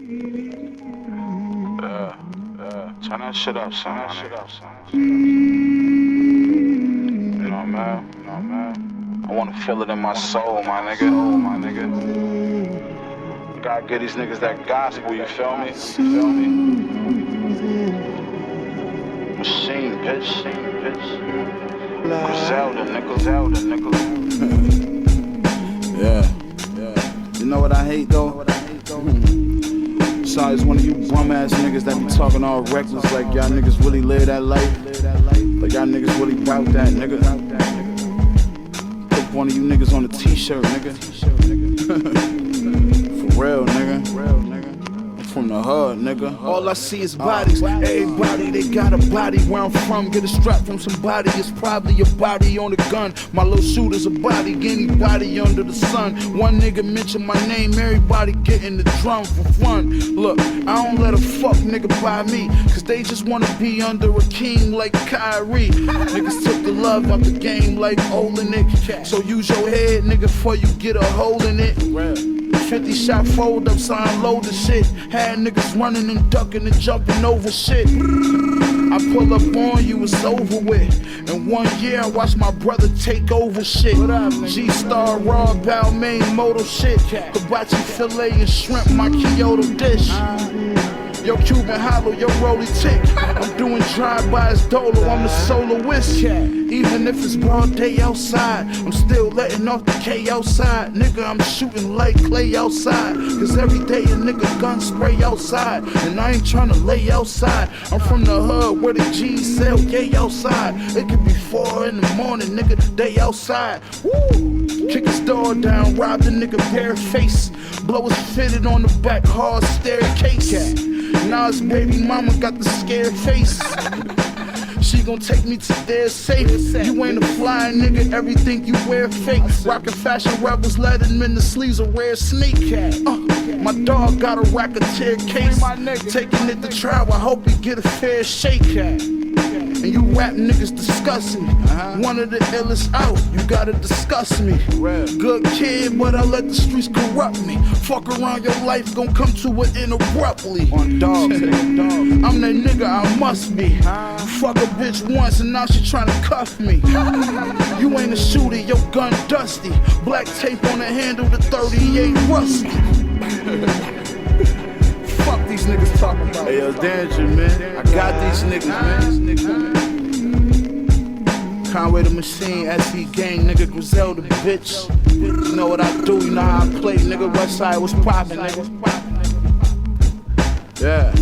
Turn that shit up, son. You know, man. I wanna feel it in my soul, my nigga. Gotta get these niggas that gospel, you feel me? Machine, bitch. Griselda, nigga. Yeah. You know what I hate though? Sorry, it's one of you bum ass niggas that be talking all reckless like y'all niggas really live that life. Like y'all niggas really bout that, nigga. Put one of you niggas on a t-shirt, nigga. For real, nigga. From the hood, nigga. All I see is bodies. Everybody, they got a body. Where I'm from, get a strap from somebody. It's probably a body on the gun. My little shooter's a body. Anybody under the sun. One nigga mention my name, everybody getting the drum for fun. Look, I don't let a fuck nigga buy me, cause they just wanna be under a king like Kyrie. Niggas took the love out the game like Olenek. So use your head, nigga, before you get a hole in it. 50 shot fold up, so I unload the shit. Had niggas running and ducking and jumping over shit. I pull up on you, it's over with. In 1 year, I watched my brother take over shit. G-Star, raw, Balmain, moto shit. Hibachi filet and shrimp, my Kyoto dish. Yo, Cuban hollow, yo, rolly tick. I'm doing drive-bys dolo, I'm the soloist. Even if it's broad day outside, I'm still letting off the K outside. Nigga, I'm shooting like clay outside. Cause every day a nigga gun spray outside. And I ain't tryna lay outside. I'm from the hood where the G's sell gay outside. It could be 4 in the morning, nigga, day outside. Woo! Kick his door down, rob the nigga bare face. Blow his fitted on the back, hard staircase. Nas baby mama got the scared face. She gon' take me to their safe. You ain't a fly nigga, everything you wear fake. Rockin' fashion rebels, let him in the sleeves of rare sneak. My dog got a racketeer case. Taking it to trial, I hope he get a fair shake. And you rap niggas disgust me. One of the illest out, you gotta discuss me. Good kid, but I let the streets corrupt me. Fuck around, your life gon' come to an end abruptly. I'm that nigga, I must be. Fuck a bitch once and now she tryna cuff me. You ain't a shooter, your gun dusty. Black tape on the handle, the 38 rusty. Fuck these niggas talking about. Hey, yo, danger, man. I got these niggas, man. Conway the Machine, Aimgain, nigga, Griselda, bitch. You know what I do, you know how I play, nigga. Westside was poppin', nigga. Yeah.